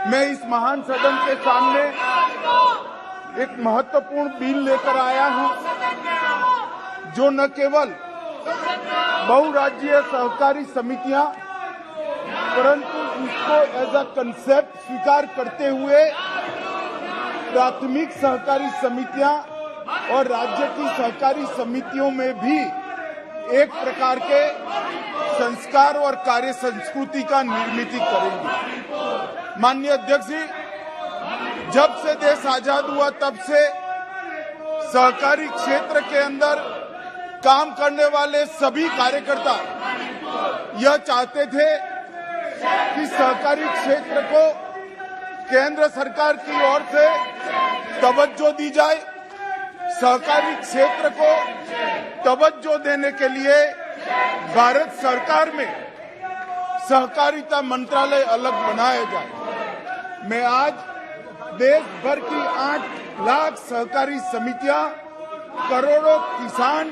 मैं इस महान सदन के सामने एक महत्वपूर्ण बिल लेकर आया हूं, जो न केवल बहुराज्यीय सहकारी समितियां, परंतु इसको एज अ कंसेप्ट स्वीकार करते हुए प्राथमिक सहकारी समितियां और राज्य की सहकारी समितियों में भी एक प्रकार के संस्कार और कार्य संस्कृति का निर्मित करेंगे। माननीय अध्यक्ष जी, जब से देश आजाद हुआ तब से सहकारी क्षेत्र के अंदर काम करने वाले सभी कार्यकर्ता यह चाहते थे कि सहकारी क्षेत्र को केंद्र सरकार की ओर से तवज्जो दी जाए। सहकारी क्षेत्र को तवज्जो देने के लिए भारत सरकार में सहकारिता मंत्रालय अलग बनाया जाए। मैं आज देश भर की 8 लाख सहकारी समितियां, करोड़ों किसान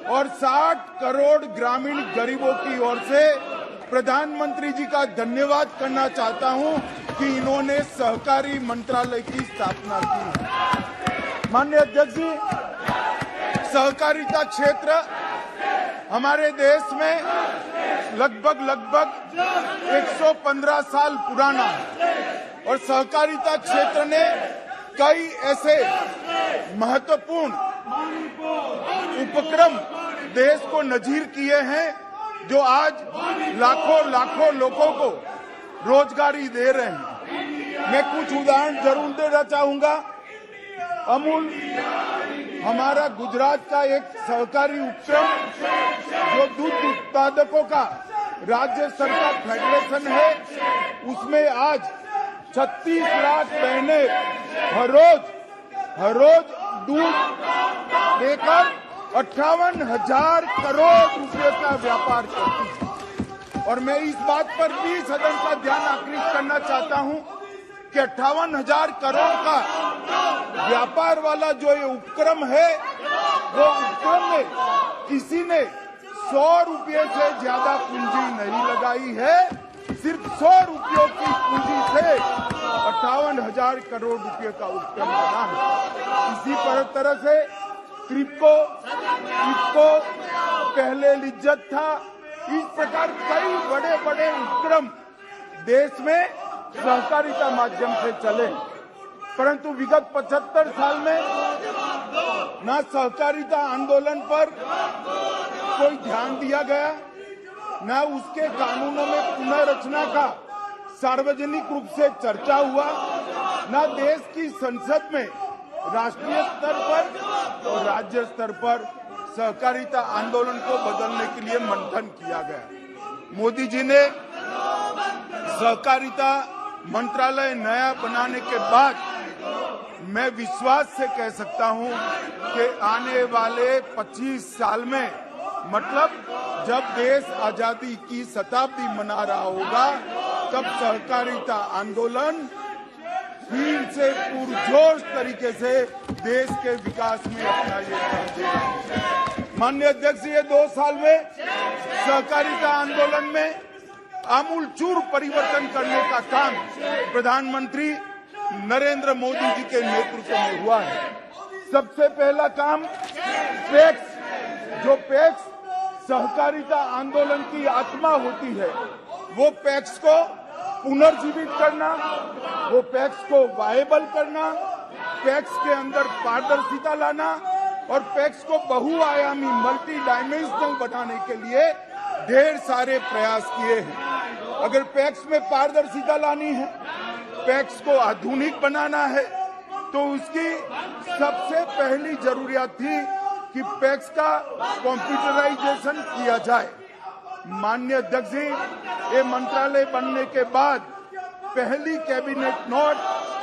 और 60 करोड़ ग्रामीण गरीबों की ओर से प्रधानमंत्री जी का धन्यवाद करना चाहता हूं कि इन्होंने सहकारी मंत्रालय की स्थापना की। माननीय अध्यक्ष जी, सहकारिता क्षेत्र हमारे देश में लगभग 115 साल पुराना है और सहकारिता क्षेत्र ने कई ऐसे महत्वपूर्ण उपक्रम देश को नजीर किए हैं जो आज लाखों लोगों को रोजगारी दे रहे हैं। मैं कुछ उदाहरण जरूर देना चाहूंगा। अमूल हमारा गुजरात का एक सहकारी उपक्रम जो दूध उत्पादकों का राज्य सरकार फेडरेशन है, उसमें आज 36 लाख बहनें हर रोज दूध देकर 58,000 करोड़ रुपए का व्यापार करती है। और मैं इस बात पर भी सदन का ध्यान आकर्षित करना चाहता हूं कि 58,000 करोड़ का व्यापार वाला जो ये उपक्रम है, वो उपक्रम में किसी ने 100 रुपये से ज्यादा पूंजी नहीं लगाई है। सिर्फ 100 रुपयों की पूंजी से 58,000 करोड़ रुपए का उपक्रम बना है। इसी तरह से क्रिप्को पहले लिज्जत था। इस प्रकार कई बड़े बड़े उपक्रम देश में सहकारिता माध्यम से चले, परंतु विगत 75 साल में न सहकारिता आंदोलन पर कोई ध्यान दिया गया, न उसके कानूनों में पुनर्रचना का सार्वजनिक रूप से चर्चा हुआ, न देश की संसद में राष्ट्रीय स्तर पर और राज्य स्तर पर सहकारिता आंदोलन को बदलने के लिए मंथन किया गया। मोदी जी ने सहकारिता मंत्रालय नया बनाने के बाद मैं विश्वास से कह सकता हूं कि आने वाले 25 साल में, मतलब जब देश आजादी की शताब्दी मना रहा होगा, तब सहकारिता आंदोलन फिर से पुरजोश तरीके से देश के विकास में अपना योगदान देगा। माननीय अध्यक्ष, ये 2 साल में सहकारिता आंदोलन में आमूलचूल परिवर्तन करने का काम प्रधानमंत्री नरेंद्र मोदी जी के नेतृत्व में हुआ है। सबसे पहला काम पैक्स, जो पैक्स सहकारिता आंदोलन की आत्मा होती है, वो पैक्स को पुनर्जीवित करना, वो पैक्स को वायबल करना, पैक्स के अंदर पारदर्शिता लाना और पैक्स को बहुआयामी मल्टी डायमेंशनल बनाने के लिए ढेर सारे प्रयास किए हैं। अगर पैक्स में पारदर्शिता लानी है, पैक्स को आधुनिक बनाना है, तो उसकी सबसे पहली जरूरियत थी कि पैक्स का कंप्यूटराइजेशन किया जाए। माननीय अध्यक्ष जी, ये मंत्रालय बनने के बाद पहली कैबिनेट नोट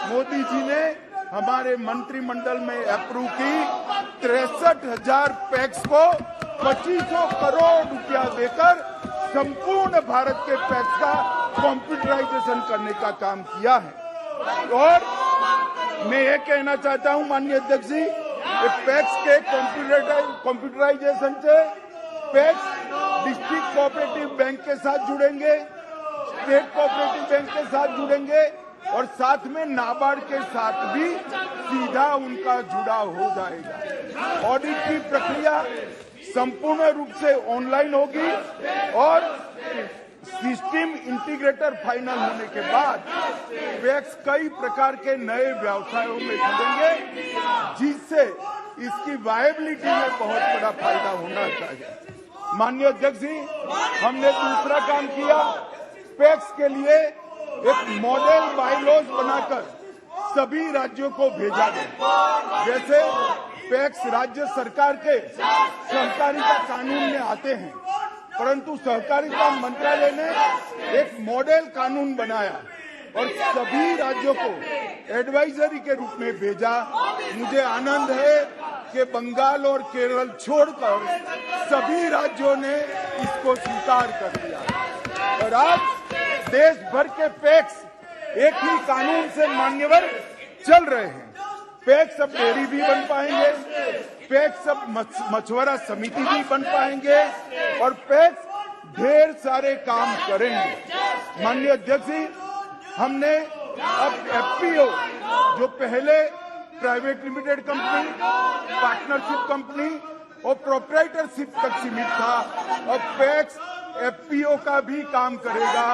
मोदी जी ने हमारे मंत्रिमंडल में अप्रूव की। 63,000 पैक्स को 2500 करोड़ रुपया देकर संपूर्ण भारत के पैक्स का कंप्यूटराइजेशन करने का काम किया है। और मैं ये कहना चाहता हूं माननीय अध्यक्ष जी, पैक्स के कंप्यूटराइजेशन से पैक्स डिस्ट्रिक्ट कोऑपरेटिव बैंक के साथ जुड़ेंगे, स्टेट कोऑपरेटिव बैंक के साथ जुड़ेंगे और साथ में नाबार्ड के साथ भी सीधा उनका जुड़ाव हो जाएगा। ऑडिट की प्रक्रिया संपूर्ण रूप से ऑनलाइन होगी और सिस्टम इंटीग्रेटर फाइनल होने के बाद पैक्स कई प्रकार के नए व्यवसायों में जुड़ेंगे, जिससे इसकी वायबिलिटी में बहुत बड़ा फायदा होना चाहिए। माननीय अध्यक्ष जी, हमने दूसरा काम किया, पैक्स के लिए एक मॉडल बायलॉज बनाकर सभी राज्यों को भेजा गया। जैसे पैक्स राज्य सरकार के सहकारिता कानून में आते हैं, परंतु सहकारिता मंत्रालय ने एक मॉडल कानून बनाया और सभी राज्यों को एडवाइजरी के रूप में भेजा। मुझे आनंद है कि बंगाल और केरल छोड़कर सभी राज्यों ने इसको स्वीकार कर लिया और आज देश भर के पैक्स एक ही कानून से मान्यवर चल रहे हैं। पैक्स अब डेयरी भी बन पाएंगे, पैक्स अब मछुआरा समिति भी बन पाएंगे और पैक्स ढेर सारे काम करेंगे। माननीय अध्यक्ष जी, हमने अब एफपीओ जो पहले private limited company, partnership company और प्रोप्राइटरशिप तक सीमित था, अब पैक्स एफपीओ का भी काम करेगा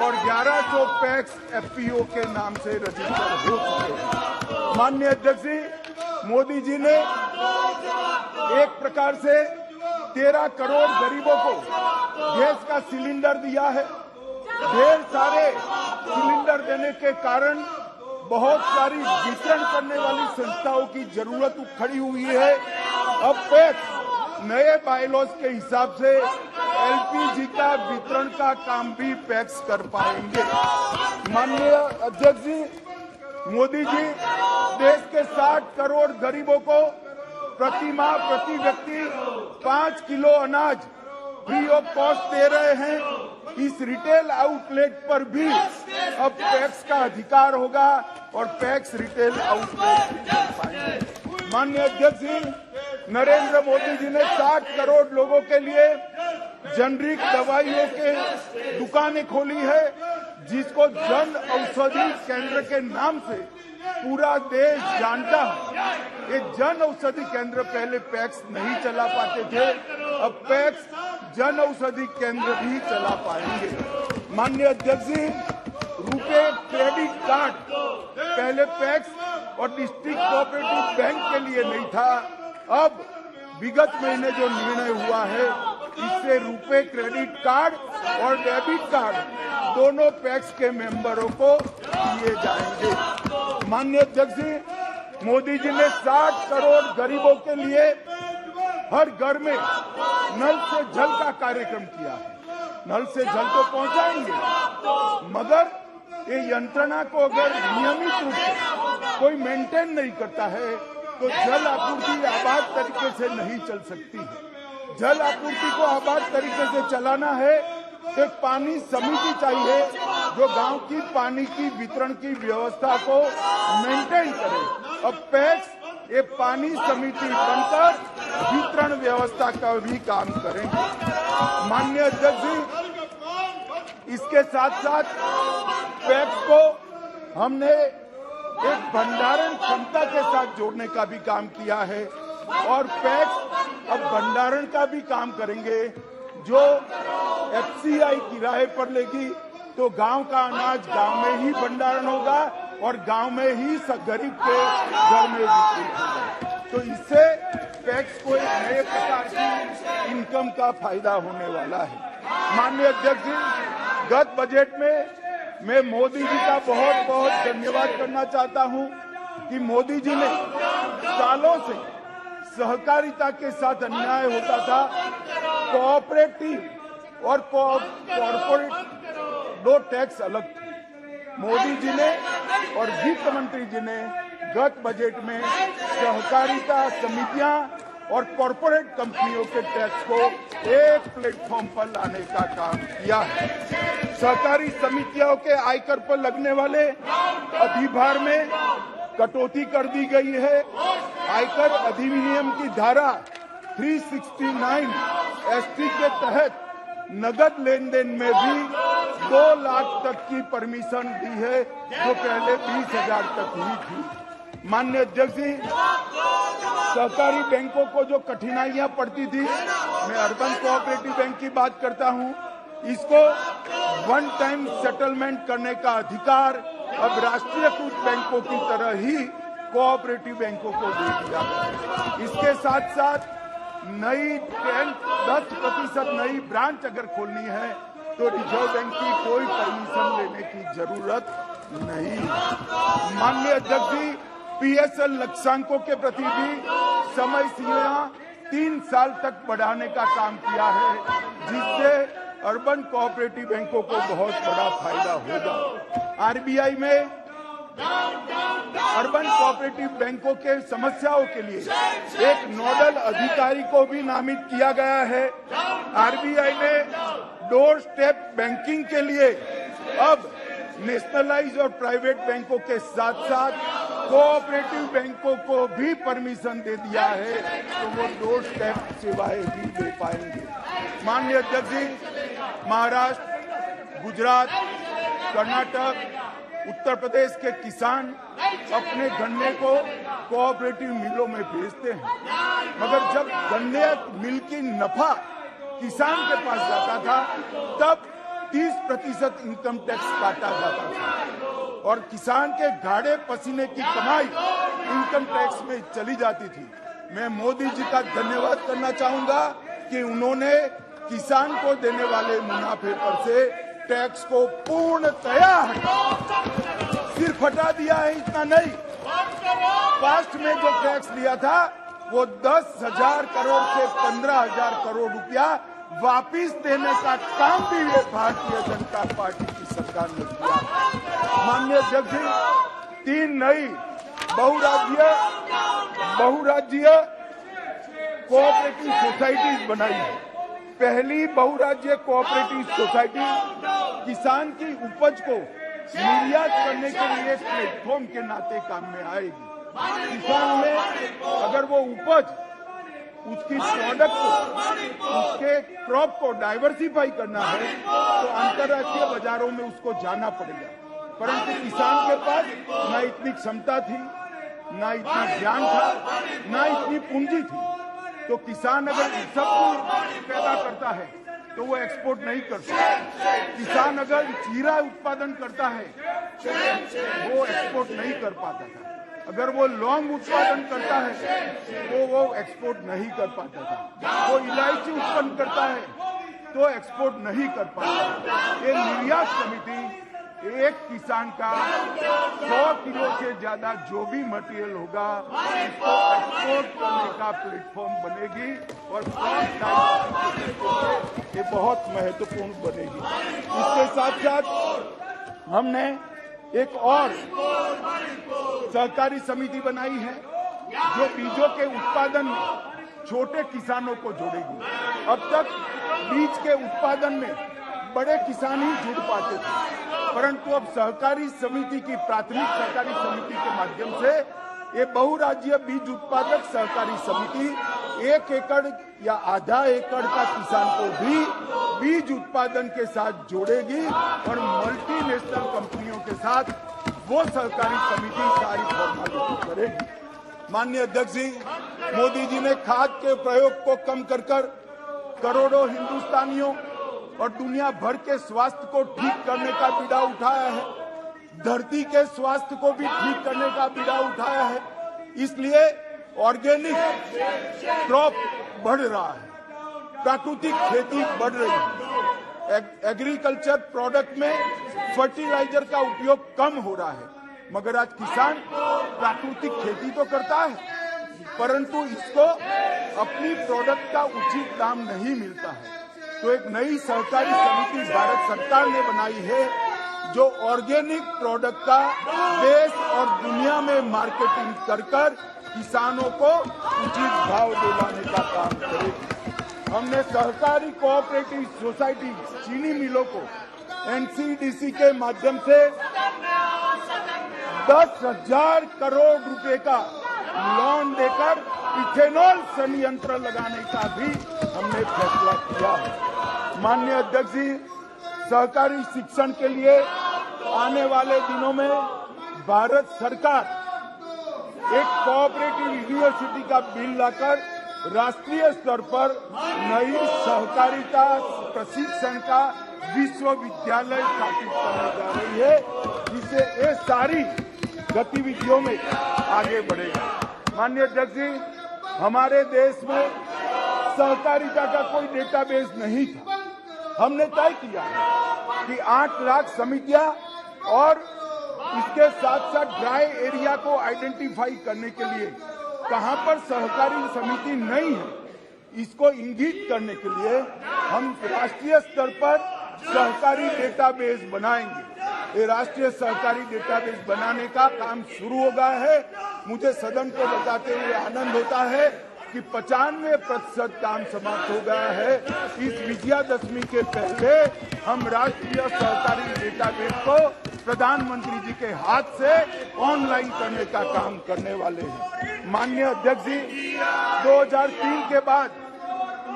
और 1100 पैक्स एफपीओ के नाम से रजिस्टर हो चुके हैं। माननीय अध्यक्ष जी, मोदी जी ने एक प्रकार से 13 करोड़ गरीबों को गैस का सिलेंडर दिया है। ढेर सारे सिलेंडर देने के कारण बहुत सारी वितरण करने वाली संस्थाओं की जरूरत खड़ी हुई है। अब पैक्स नए बायलॉज के हिसाब से एलपीजी का वितरण का काम भी पैक्स कर पाएंगे। माननीय अध्यक्ष जी, मोदी जी देश के 60 करोड़ गरीबों को प्रति माह प्रति व्यक्ति 5 किलो अनाज फ्री ऑफ कॉस्ट दे रहे हैं। इस रिटेल आउटलेट पर भी अब पैक्स का अधिकार होगा और पैक्स रिटेल आउटलेट भी बन पाएंगे। माननीय अध्यक्ष जी, नरेंद्र मोदी जी ने 60 करोड़ लोगों के लिए जेनरिक दवाइयों के दुकानें खोली है, जिसको जन औषधि केंद्र के नाम से पूरा देश जानता है। ये जन औषधि केंद्र पहले पैक्स नहीं चला पाते थे, अब पैक्स जन औषधि केंद्र भी चला पाएंगे। माननीय अध्यक्ष जी, रुपे क्रेडिट कार्ड पहले पैक्स और डिस्ट्रिक्ट कोऑपरेटिव बैंक के लिए नहीं था, अब विगत महीने जो निर्णय हुआ है, इससे रुपे क्रेडिट कार्ड और डेबिट कार्ड दोनों पैक्स के मेंबरों को दिए जाएंगे। माननीय अध्यक्ष जी, मोदी जी ने 60 करोड़ गरीबों के लिए हर घर में नल से जल का कार्यक्रम किया है। नल से जल तो पहुंचाएंगे, मगर ये यंत्रणा को अगर नियमित रूप से कोई मेंटेन नहीं करता है तो जल आपूर्ति आबाद तरीके से नहीं चल सकती है। जल आपूर्ति को आबाद तरीके से चलाना है तो एक पानी समिति चाहिए जो गांव की पानी की वितरण की व्यवस्था को मेंटेन करे। अब पैक्स ये पानी समिति बनकर वितरण व्यवस्था का भी काम करेंगे। माननीय अध्यक्ष जी, इसके साथ साथ पैक्स को हमने एक भंडारण क्षमता के साथ जोड़ने का भी काम किया है और पैक्स अब भंडारण का भी काम करेंगे। जो एफसीआई किराए पर लेगी तो गांव का अनाज गांव में ही भंडारण होगा और गांव में ही गरीब के घर में वितरित होगा। तो इससे पैक्स को एक नए प्रकार की इनकम का फायदा होने वाला है। माननीय अध्यक्ष जी, गत बजट में मैं मोदी जी का बहुत बहुत धन्यवाद करना चाहता हूं कि मोदी जी ने सालों से सहकारिता के साथ अन्याय होता था, कोऑपरेटिव और कॉर्पोरेट दो टैक्स अलग थे। मोदी जी ने और वित्त मंत्री जी ने गत बजट में सहकारिता समितियां और कॉर्पोरेट कंपनियों के टैक्स को एक प्लेटफॉर्म पर लाने का काम किया है। सहकारी समितियों के आयकर पर लगने वाले अधिभार में कटौती कर दी गई है। आयकर अधिनियम की धारा 369 एसटी के तहत नगद लेन देन में भी 2 लाख तक की परमिशन दी है, जो पहले 20,000 तक हुई थी। माननीय अध्यक्ष जी, सहकारी बैंकों को जो कठिनाइयां पड़ती थी, मैं अर्बन कोऑपरेटिव बैंक की बात करता हूं, इसको वन टाइम सेटलमेंट करने का अधिकार अब राष्ट्रीयकृत बैंकों की तरह ही कोऑपरेटिव बैंकों को दे दिया गया। इसके साथ साथ नई 10% नई ब्रांच अगर खोलनी है तो रिजर्व बैंक की कोई परमिशन लेने की जरूरत नहीं। माननीय अध्यक्ष जी, पीएसएल लक्ष्यांकों के प्रति भी समय सीमा 3 साल तक बढ़ाने का काम किया है, जिससे अर्बन कोऑपरेटिव बैंकों को बहुत बड़ा फायदा होगा। आरबीआई में अर्बन कोऑपरेटिव बैंकों के समस्याओं के लिए एक नोडल अधिकारी को भी नामित किया गया है। आरबीआई ने डोर स्टेप बैंकिंग के लिए अब नेशनलाइज और प्राइवेट बैंकों के साथ साथ कोऑपरेटिव बैंकों को भी परमिशन दे दिया है, तो वो डोर स्टेप सेवाएं भी दे पाएंगे। माननीय अध्यक्ष जी, महाराष्ट्र, गुजरात, कर्नाटक, उत्तर प्रदेश के किसान अपने गन्ने को कोऑपरेटिव मिलों में बेचते हैं, मगर जब गन्ने मिल की नफा किसान के पास जाता था तब 30% इनकम टैक्स काटा जाता था और किसान के गाढ़े पसीने की कमाई इनकम टैक्स में चली जाती थी। मैं मोदी जी का धन्यवाद करना चाहूंगा कि उन्होंने किसान को देने वाले मुनाफे पर से टैक्स को पूर्णतया सिर्फ हटा दिया है। इतना नहीं, पास्ट में जो टैक्स लिया था वो 10,000 करोड़ से 15,000 करोड़ रुपया वापिस देने का काम भी ये भारतीय जनता पार्टी की सरकार ने किया। माननीय अध्यक्ष जी, 3 नई बहुराज्यीय कोऑपरेटिव सोसाइटीज बनाई है। पहली बहुराज्यीय कोऑपरेटिव सोसाइटी किसान की उपज को निर्यात करने के लिए प्लेटफॉर्म के नाते काम में आएगी। किसान में अगर वो उपज, उसकी प्रोडक्ट को, उसके क्रॉप को डाइवर्सिफाई करना है तो अंतर्राष्ट्रीय बाजारों में उसको जाना पड़ेगा, परंतु किसान के पास न इतनी क्षमता थी, न इतना ज्ञान था, न इतनी पूंजी थी। तो किसान अगर सब कुछ पैदा करता है तो वो एक्सपोर्ट नहीं कर सकता। किसान अगर जीरा उत्पादन करता है तो वो एक्सपोर्ट नहीं कर पाता था। अगर वो लौंग उत्पादन करता है तो वो एक्सपोर्ट नहीं कर पाता था। वो इलायची उत्पन्न करता है तो एक्सपोर्ट नहीं कर पाता। ये निर्यात समिति एक किसान का 100 किलो से ज्यादा जो भी मटेरियल होगा उसको एक्सपोर्ट करने का प्लेटफॉर्म बनेगी और ये बहुत महत्वपूर्ण बनेगी। इसके साथ साथ हमने एक और सहकारी समिति बनाई है जो बीजों के उत्पादन में छोटे किसानों को जोड़ेगी। अब तक बीज के उत्पादन में बड़े किसान ही जुड़ पाते थे, परंतु अब सहकारी समिति की प्राथमिक सहकारी समिति के माध्यम से ये बहुराज्यीय बीज उत्पादक सहकारी समिति 1 एकड़ या आधा एकड़ का किसान को भी बीज उत्पादन के साथ जोड़ेगी और मल्टीनेशनल कंपनियों के साथ वो सहकारी समिति सारी फॉर्मेलिटी करेगी। माननीय अध्यक्ष जी, मोदी जी ने खाद के प्रयोग को कम कर करोड़ों हिंदुस्तानियों और दुनिया भर के स्वास्थ्य को ठीक करने का बीड़ा उठाया है। धरती के स्वास्थ्य को भी ठीक करने का बीड़ा उठाया है। इसलिए ऑर्गेनिक क्रॉप बढ़ रहा है, प्राकृतिक खेती बढ़ रही है। एग्रीकल्चर प्रोडक्ट में फर्टिलाइजर का उपयोग कम हो रहा है, मगर आज किसान प्राकृतिक खेती तो करता है, परंतु इसको अपनी प्रोडक्ट का उचित दाम नहीं मिलता है। तो एक नई सहकारी समिति भारत सरकार ने बनाई है जो ऑर्गेनिक प्रोडक्ट का देश और दुनिया में मार्केटिंग कर किसानों को उचित भाव दिलाने का काम करेगी। हमने सहकारी कोऑपरेटिव सोसाइटी चीनी मिलों को एनसीडीसी के माध्यम से 10,000 करोड़ रुपए का लोन देकर इथेनॉल संयंत्र लगाने का भी हमने फैसला किया है। माननीय अध्यक्ष जी, सहकारी शिक्षण के लिए आने वाले दिनों में भारत सरकार एक कोऑपरेटिव यूनिवर्सिटी का बिल लाकर राष्ट्रीय स्तर पर नई सहकारिता प्रशिक्षण का विश्वविद्यालय स्थापित करने जा रही है, जिससे ये सारी गतिविधियों में आगे बढ़ेगा। माननीय अध्यक्ष जी, हमारे देश में सहकारिता का कोई डेटाबेस नहीं था। हमने तय किया कि 8 लाख समितियां और इसके साथ साथ ड्राई एरिया को आइडेंटिफाई करने के लिए कहां पर सहकारी समिति नहीं है, इसको इंगित करने के लिए हम राष्ट्रीय स्तर पर सहकारी डेटाबेस बनाएंगे। ये राष्ट्रीय सहकारी डेटाबेस बनाने का काम शुरू हो गया है। मुझे सदन को बताते हुए आनंद होता है कि 95% काम समाप्त हो गया है। इस विजयादशमी के पहले हम राष्ट्रीय सहकारी डेटाबेस को प्रधानमंत्री जी के हाथ से ऑनलाइन करने का काम करने वाले हैं। माननीय अध्यक्ष जी, 2003 के बाद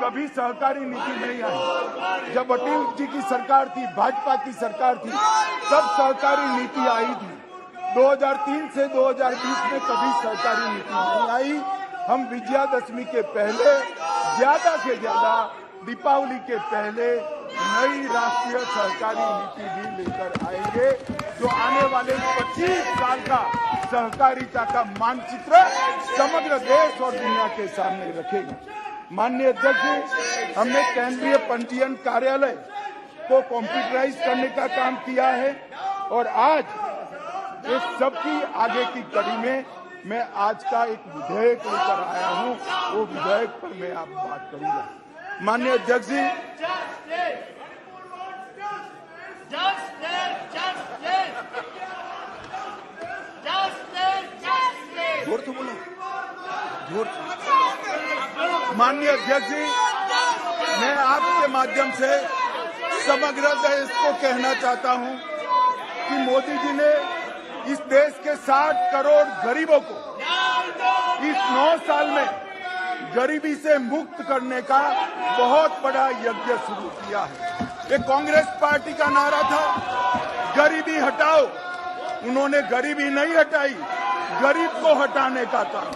कभी सहकारी नीति नहीं आई। जब अटल जी की सरकार थी, भाजपा की सरकार थी, तब सहकारी नीति आई थी। 2003 से 2020 में कभी सहकारी नीति नहीं आई। हम विजयादशमी के पहले ज्यादा से ज्यादा दीपावली के पहले नई राष्ट्रीय सहकारी नीति भी लेकर आएंगे, जो आने वाले 25 साल का सहकारिता का मानचित्र समग्र देश और दुनिया के सामने रखेगा। माननीय अध्यक्ष जी, हमने केंद्रीय पंजीयन कार्यालय को कंप्यूटराइज करने का काम किया है और आज इस सबकी आगे की कड़ी में मैं आज का एक विधेयक लेकर आया हूं। वो विधेयक पर मैं आप बात करूंगा। माननीय अध्यक्ष जी, जोर से बोलो, जोर से। माननीय अध्यक्ष जी, मैं आपके माध्यम से समग्र देश को कहना चाहता हूं कि मोदी जी ने इस देश के 60 करोड़ गरीबों को इस 9 साल में गरीबी से मुक्त करने का बहुत बड़ा यज्ञ शुरू किया है। ये कांग्रेस पार्टी का नारा था, गरीबी हटाओ। उन्होंने गरीबी नहीं हटाई, गरीब को हटाने का काम,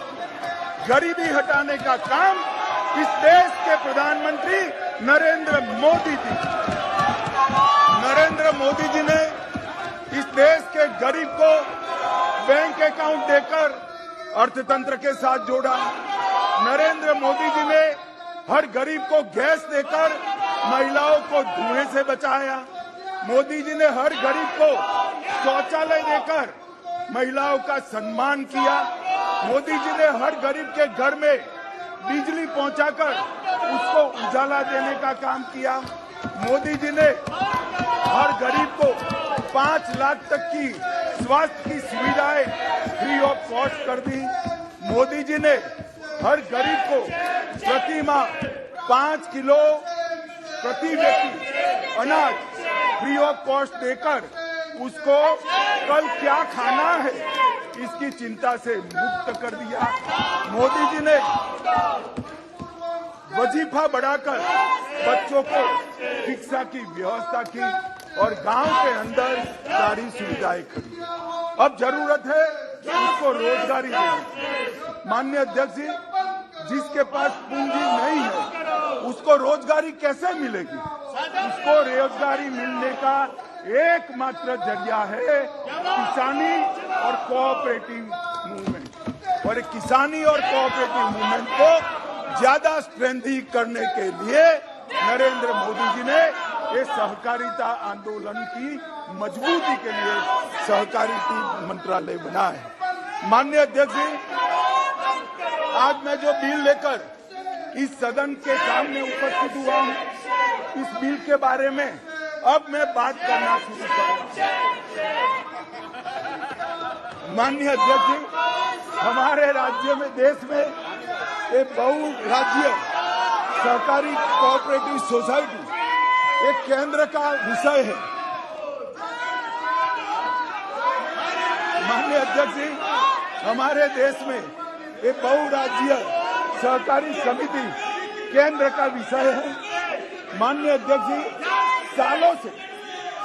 गरीबी हटाने का काम इस देश के प्रधानमंत्री नरेंद्र मोदी जी। नरेंद्र मोदी जी ने इस देश के गरीब को बैंक अकाउंट देकर अर्थतंत्र के साथ जोड़ा। नरेंद्र मोदी जी ने हर गरीब को गैस देकर महिलाओं को धुएं से बचाया। मोदी जी ने हर गरीब को शौचालय देकर महिलाओं का सम्मान किया। मोदी जी ने हर गरीब के घर में बिजली पहुंचाकर उसको उजाला देने का काम किया। मोदी जी ने हर गरीब को 5 लाख तक की स्वास्थ्य की सुविधाएं फ्री ऑफ कॉस्ट कर दी। मोदी जी ने हर गरीब को प्रति माह 5 किलो प्रति व्यक्ति अनाज फ्री ऑफ कॉस्ट देकर उसको कल क्या खाना है इसकी चिंता से मुक्त कर दिया। मोदी जी ने वजीफा बढ़ाकर बच्चों को शिक्षा की व्यवस्था की और गांव के अंदर सारी सुविधाएं करी। अब जरूरत है उसको रोजगारी देने। माननीय अध्यक्ष जी, जिसके पास पूंजी नहीं है उसको रोजगारी कैसे मिलेगी? उसको रोजगारी मिलने का एकमात्र जरिया है किसानी और कोऑपरेटिव मूवमेंट। और किसानी और कोऑपरेटिव मूवमेंट को ज्यादा स्ट्रेंथी करने के लिए नरेंद्र मोदी जी ने ये सहकारिता आंदोलन की मजबूती के लिए सहकारिता मंत्रालय बना है। माननीय अध्यक्ष जी, आज मैं जो बिल लेकर इस सदन के सामने उपस्थित हुआ हूं, इस बिल के बारे में अब मैं बात करना शुरू करूंगा। माननीय अध्यक्ष जी, हमारे राज्य में, देश में एक बहुराज्यीय सहकारी कोऑपरेटिव सोसाइटी एक केंद्र का विषय है। माननीय अध्यक्ष जी, हमारे देश में एक बहुराज्यीय सहकारी समिति केंद्र का विषय है। माननीय अध्यक्ष जी, सालों से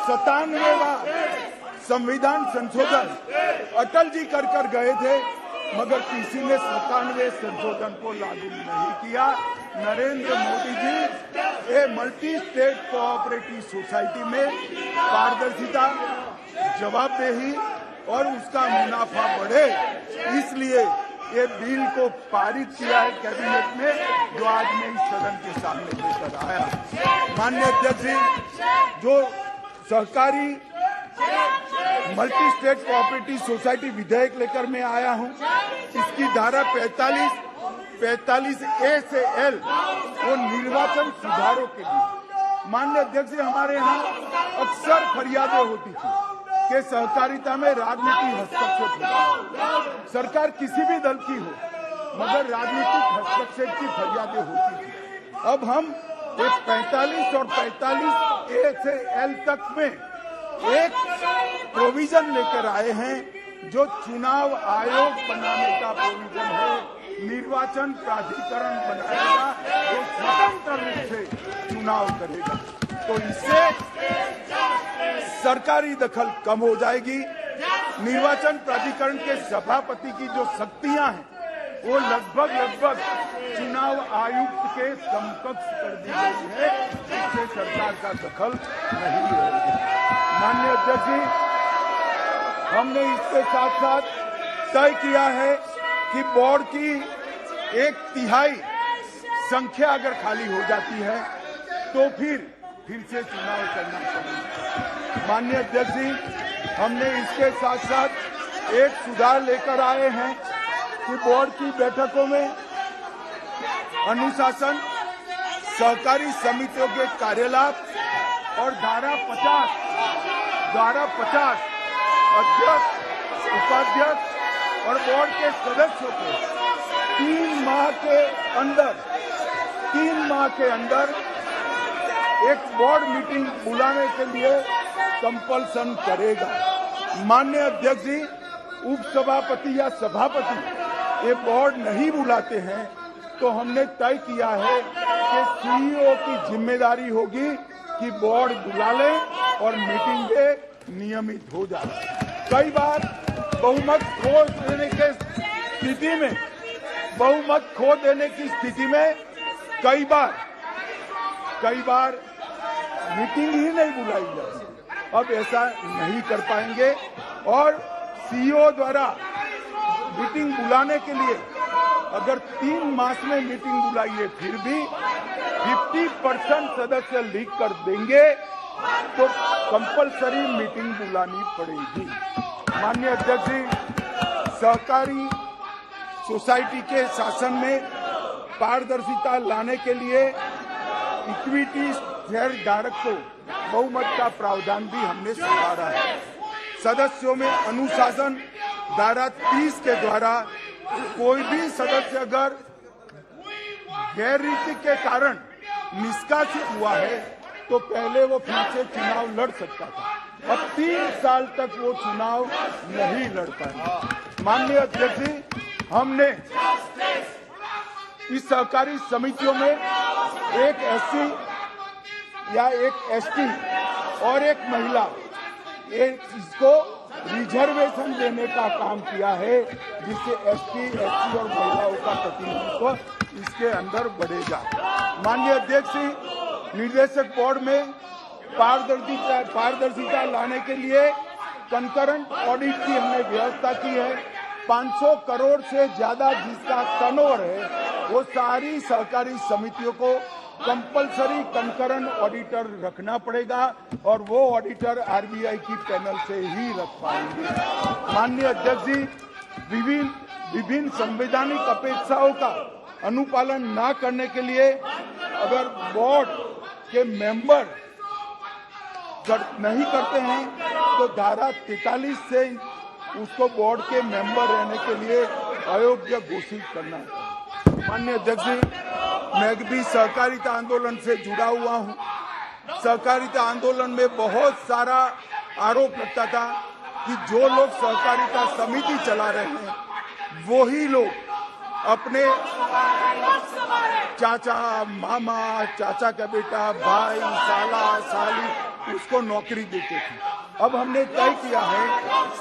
97वां संविधान संशोधन अटल जी कर गए थे, मगर किसी ने 97वें संशोधन को लागू नहीं किया। नरेंद्र मोदी जी ये मल्टी स्टेट कोऑपरेटिव सोसाइटी में पारदर्शिता, जवाबदेही और उसका मुनाफा बढ़े, इसलिए ये बिल को पारित किया है कैबिनेट में, जो आज मैं इस सदन के सामने लेकर आया। माननीय अध्यक्ष जी, जो सहकारी मल्टी स्टेट कोऑपरेटिव सोसाइटी विधेयक लेकर मैं आया हूं, इसकी धारा 45A से L वो निर्वाचन सुधारों के लिए। माननीय अध्यक्ष जी, हमारे यहाँ अक्सर फरियादें होती थी कि सहकारिता में राजनीतिक हस्तक्षेप होता, सरकार किसी भी दल की हो, मगर राजनीतिक हस्तक्षेप की फरियादें होती थी। अब हम एक 45 और 45A से L तक में एक प्रोविजन लेकर आए हैं, जो चुनाव आयोग बनाने का प्रोविजन है। निर्वाचन प्राधिकरण बनाएगा, वो स्वतंत्र रूप से चुनाव करेगा, तो इससे सरकारी दखल कम हो जाएगी। निर्वाचन प्राधिकरण के सभापति की जो शक्तियां हैं, वो लगभग चुनाव आयुक्त के समकक्ष कर दी गई है, इससे सरकार का दखल नहीं रहेगा। माननीय अध्यक्ष जी, हमने इसके साथ साथ तय किया है कि बोर्ड की 1/3 संख्या अगर खाली हो जाती है तो फिर से चुनाव करना पड़ेगा। माननीय अध्यक्ष जी, हमने इसके साथ साथ एक सुधार लेकर आए हैं कि बोर्ड की बैठकों में अनुशासन, सहकारी समितियों के कार्यलाभ और धारा 50 अध्यक्ष, उपाध्यक्ष और बोर्ड के सदस्यों को 3 माह के अंदर एक बोर्ड मीटिंग बुलाने के लिए कंपल्सन करेगा। माननीय अध्यक्ष जी, उपसभापति या सभापति ये बोर्ड नहीं बुलाते हैं, तो हमने तय किया है कि सीईओ की जिम्मेदारी होगी कि बोर्ड बुला ले और मीटिंगें नियमित हो जाए। कई बार बहुमत खो देने की स्थिति में कई बार मीटिंग ही नहीं बुलाई जाती। अब ऐसा नहीं कर पाएंगे और सीईओ द्वारा मीटिंग बुलाने के लिए अगर 3 मास में मीटिंग बुलाई है, फिर भी 50% सदस्य लीक कर देंगे तो कंपलसरी मीटिंग बुलानी पड़ेगी। माननीय अध्यक्ष जी, सहकारी सोसाइटी के शासन में पारदर्शिता लाने के लिए इक्विटी शेयर धारक को बहुमत का प्रावधान भी हमने सुधारा है। सदस्यों में अनुशासन धारा 30 के द्वारा कोई भी सदस्य अगर गैररीति के कारण निष्कासित हुआ है तो पहले वो फिर से चुनाव लड़ सकता था। अब 3 साल तक वो चुनाव नहीं लड़ पाए। माननीय अध्यक्ष जी, हमने इस सहकारी समितियों में एक एससी या एक एसटी और एक महिला, इसको रिजर्वेशन देने का काम किया है, जिससे एसटी और महिलाओं का प्रतिनिधित्व इसके अंदर बढ़ेगा। माननीय अध्यक्ष जी, निर्देशक बोर्ड में पारदर्शिता लाने के लिए कंकरेंट ऑडिट की हमने व्यवस्था की है। 500 करोड़ से ज्यादा जिसका टर्नओवर है, वो सारी सहकारी समितियों को कंपलसरी कंकरेंट ऑडिटर रखना पड़ेगा और वो ऑडिटर आरबीआई की पैनल से ही रख पाएंगे। माननीय अध्यक्ष जी, विभिन्न संवैधानिक अपेक्षाओं का अनुपालन न करने के लिए अगर बोर्ड के मेंबर नहीं करते हैं तो धारा 43 से उसको बोर्ड के मेंबर रहने के लिए अयोग्य घोषित करना है। माननीय अध्यक्ष जी, मैं भी सहकारिता आंदोलन से जुड़ा हुआ हूं। सहकारिता आंदोलन में बहुत सारा आरोप लगता था कि जो लोग सहकारिता समिति चला रहे हैं वही लोग अपने चाचा, मामा, चाचा का बेटा, भाई, साला, साली उसको नौकरी देते थे। अब हमने तय किया है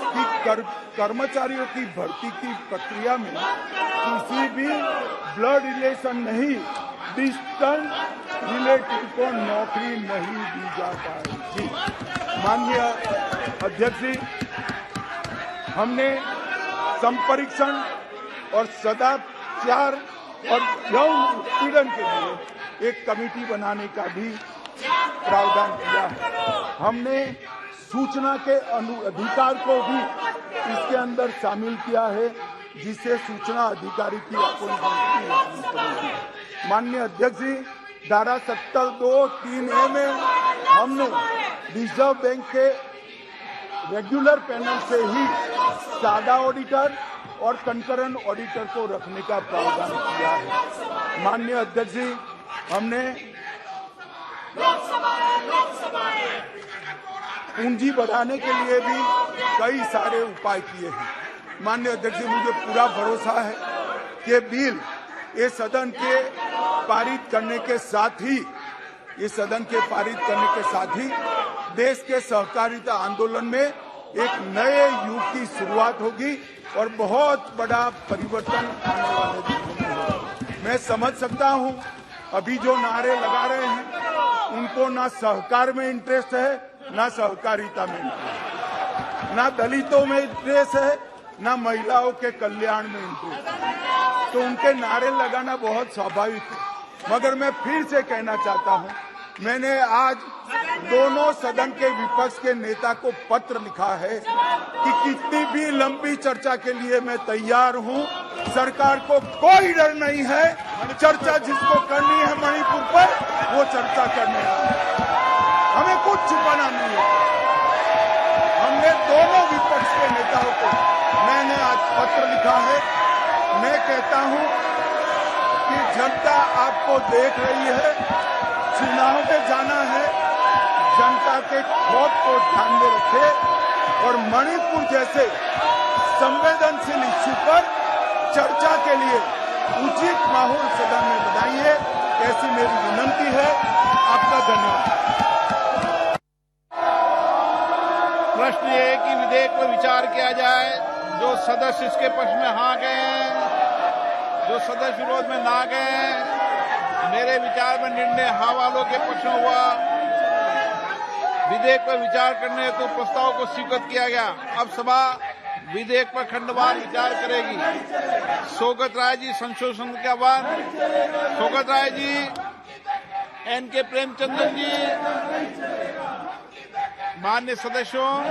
कि कर्मचारियों की भर्ती की प्रक्रिया में किसी भी ब्लड रिलेशन नहीं, डिस्टेंस रिलेटिव को नौकरी नहीं दी जा पाएगी। माननीय अध्यक्ष जी, हमने संपरीक्षण और सदाचार और यौन उत्पीड़न के लिए एक कमेटी बनाने का भी प्रावधान किया है। हमने सूचना के अधिकार को भी इसके अंदर शामिल किया है, जिससे सूचना अधिकारी की अपनी। माननीय अध्यक्ष जी, धारा 72(3)A में हमने रिजर्व बैंक के रेगुलर पैनल से ही सादा ऑडिटर और कंकरेंट ऑडिटर को रखने का प्रावधान किया है। माननीय अध्यक्ष जी, हमने पूंजी बढ़ाने के लिए भी कई सारे उपाय किए हैं। माननीय अध्यक्ष जी, मुझे पूरा भरोसा है कि बिल ये सदन के पारित करने के साथ ही देश के सहकारिता आंदोलन में एक नए युग की शुरुआत होगी और बहुत बड़ा परिवर्तन आने वाले दिनों में होगा। मैं समझ सकता हूं अभी जो नारे लगा रहे हैं उनको ना सहकार में इंटरेस्ट है, ना सहकारिता में इंटरेस्ट, ना दलितों में इंटरेस्ट है, ना महिलाओं के कल्याण में इंटरेस्ट है। तो उनके नारे लगाना बहुत स्वाभाविक है। मगर मैं फिर से कहना चाहता हूं, मैंने आज दोनों सदन के विपक्ष के नेता को पत्र लिखा है कि कितनी भी लंबी चर्चा के लिए मैं तैयार हूं। सरकार को कोई डर नहीं है। चर्चा जिसको करनी है मणिपुर पर, वो चर्चा करने हमें कुछ छुपाना नहीं है। हमने दोनों विपक्ष के नेताओं को मैंने आज पत्र लिखा है। मैं कहता हूं कि जनता आपको देख रही है, चुनाव में जाना है, जनता के खौफ को ध्यान में रखे और मणिपुर जैसे संवेदनशील इश्यू पर चर्चा के लिए उचित माहौल सदन में बनाइए, ऐसी मेरी विनंती है। आपका धन्यवाद। प्रश्न ये है कि विधेयक पर विचार किया जाए। जो सदस्य इसके पक्ष में हाँ गए हैं, जो सदस्य विरोध में ना गए हैं, मेरे विचार में निर्णय हाँ वालों के पक्ष में हुआ। विधेयक पर विचार करने हेतु प्रस्ताव को स्वीकृत किया गया। अब सभा विधेयक पर खंडवार विचार करेगी। सौगत राय जी संशोधन के आह्वान। सौगत राय जी, एन के प्रेमचंद्रन जी, मान्य सदस्यों।